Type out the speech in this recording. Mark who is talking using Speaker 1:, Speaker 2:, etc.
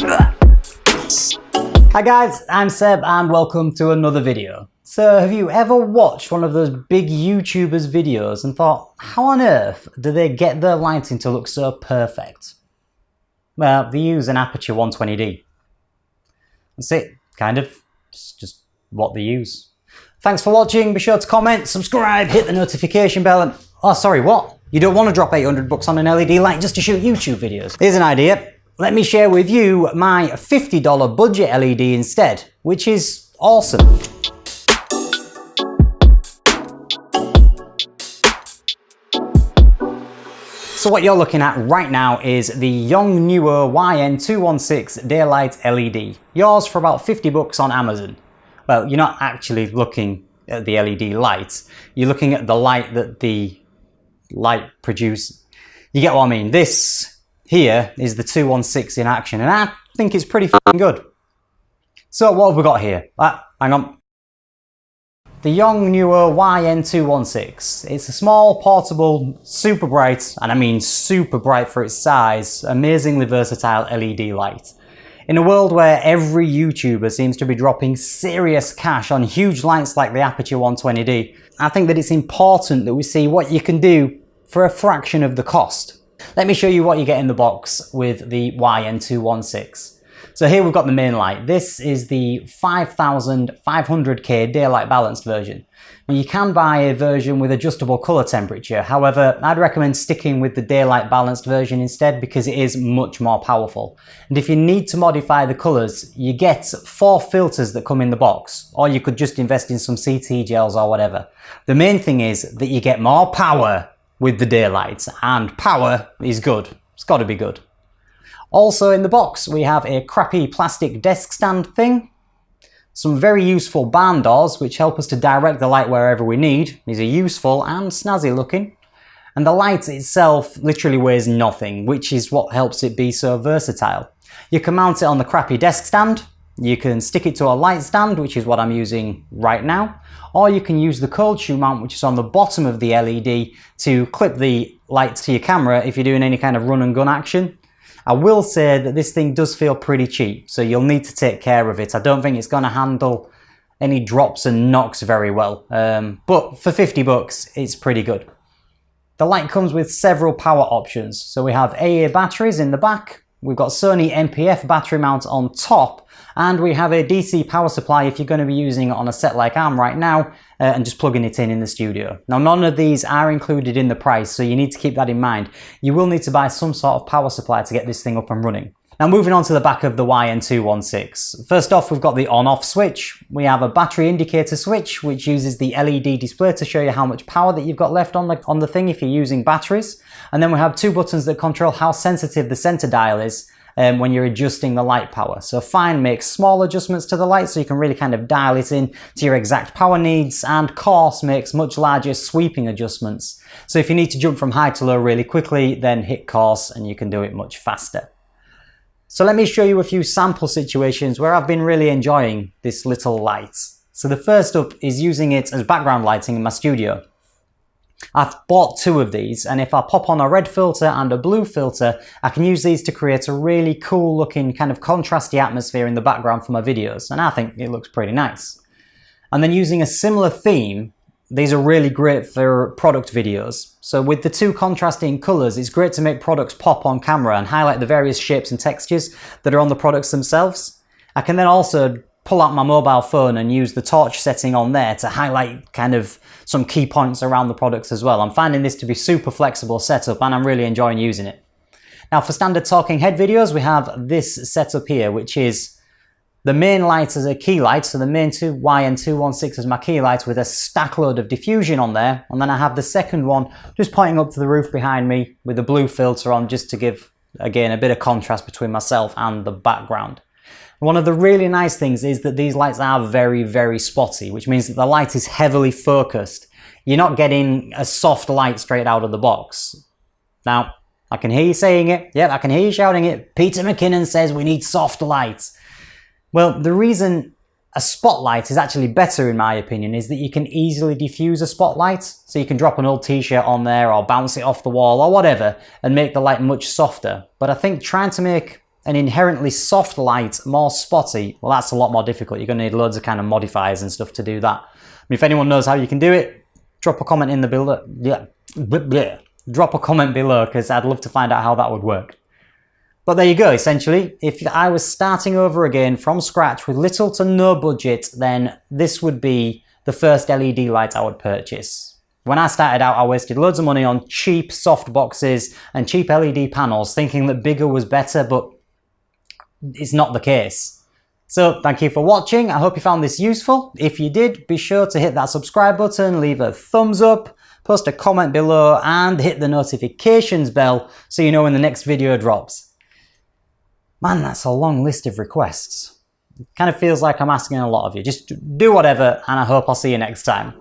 Speaker 1: Hi guys, I'm Seb and welcome to another video. So have you ever watched one of those big YouTubers videos and thought, how on earth do they get their lighting to look so perfect? Well, they use an Aperture 120D. That's it, kind of. It's just what they use. Thanks for watching, be sure to comment, subscribe, hit the notification bell and... Oh, sorry, what? You don't want to drop 800 bucks on an LED light just to shoot YouTube videos? Here's an idea. Let me share with you my $50 budget LED instead, which is awesome. So what you're looking at right now is the Yongnuo YN216 daylight LED. Yours for about 50 bucks on Amazon. Well, you're not actually looking at the LED light, you're looking at the light that the light produces. You get what I mean? This here is the 216 in action, and I think it's pretty fucking good. So what have we got here? Hang on. The Yongnuo YN216. It's a small, portable, super bright, and I mean super bright for its size, amazingly versatile LED light. In a world where every YouTuber seems to be dropping serious cash on huge lights like the Aperture 120D, I think that it's important that we see what you can do for a fraction of the cost. Let me show you what you get in the box with the YN216. So here we've got the main light. This is the 5500K daylight balanced version. And you can buy a version with adjustable color temperature. However, I'd recommend sticking with the daylight balanced version instead because it is much more powerful. And if you need to modify the colors, you get 4 filters that come in the box, or you could just invest in some CT gels or whatever. The main thing is that you get more power with the daylight, and power is good. It's got to be good. Also in the box we have a crappy plastic desk stand thing, some very useful barn doors which help us to direct the light wherever we need. These are useful and snazzy looking. And the light itself literally weighs nothing, which is what helps it be so versatile. You can mount it on the crappy desk stand, you can stick it to a light stand, which is what I'm using right now, or you can use the cold shoe mount which is on the bottom of the LED to clip the light to your camera if you're doing any kind of run and gun action. I will say that this thing does feel pretty cheap, so you'll need to take care of it. I don't think it's going to handle any drops and knocks very well, but for 50 bucks it's pretty good. The light comes with several power options. So we have AA batteries in the back, we've got Sony NPF battery mount on top, and we have a DC power supply if you're going to be using it on a set like I'm right now and just plugging it in the studio. Now none of these are included in the price, so you need to keep that in mind. You will need to buy some sort of power supply to get this thing up and running. Now moving on to the back of the YN216. First off, we've got the on-off switch. We have a battery indicator switch which uses the LED display to show you how much power that you've got left on the thing if you're using batteries. And then we have 2 buttons that control how sensitive the center dial is when you're adjusting the light power. So fine makes small adjustments to the light so you can really kind of dial it in to your exact power needs, and coarse makes much larger sweeping adjustments. So if you need to jump from high to low really quickly, then hit coarse and you can do it much faster. So let me show you a few sample situations where I've been really enjoying this little light. So the first up is using it as background lighting in my studio. I've bought 2 of these, and if I pop on a red filter and a blue filter, I can use these to create a really cool looking kind of contrasty atmosphere in the background for my videos, and I think it looks pretty nice. And then using a similar theme, these are really great for product videos. So with the 2 contrasting colours, it's great to make products pop on camera and highlight the various shapes and textures that are on the products themselves. I can then also pull out my mobile phone and use the torch setting on there to highlight kind of some key points around the products as well. I'm finding this to be super flexible setup and I'm really enjoying using it. Now for standard talking head videos, we have this setup here, which is the main light as a key light. So the main YN216 is my key light with a stack load of diffusion on there. And then I have the second one just pointing up to the roof behind me with a blue filter on, just to give, again, a bit of contrast between myself and the background. One of the really nice things is that these lights are very, very spotty, which means that the light is heavily focused. You're not getting a soft light straight out of the box. Now, I can hear you saying it. Yep, I can hear you shouting it. Peter McKinnon says we need soft lights. Well, the reason a spotlight is actually better, in my opinion, is that you can easily diffuse a spotlight. So you can drop an old t-shirt on there or bounce it off the wall or whatever and make the light much softer. But I think trying to make an inherently soft light, more spotty, well, that's a lot more difficult. You're going to need loads of kind of modifiers and stuff to do that. And if anyone knows how you can do it, drop a comment in the below. Drop a comment below, because I'd love to find out how that would work. But there you go, essentially. If I was starting over again from scratch with little to no budget, then this would be the first LED light I would purchase. When I started out, I wasted loads of money on cheap soft boxes and cheap LED panels, thinking that bigger was better, but it's not the case. So thank you for watching. I hope you found this useful. If you did, be sure to hit that subscribe button, leave a thumbs up, post a comment below, and hit the notifications bell so you know when the next video drops. Man, that's a long list of requests. It kind of feels like I'm asking a lot of you. Just do whatever, and I hope I'll see you next time.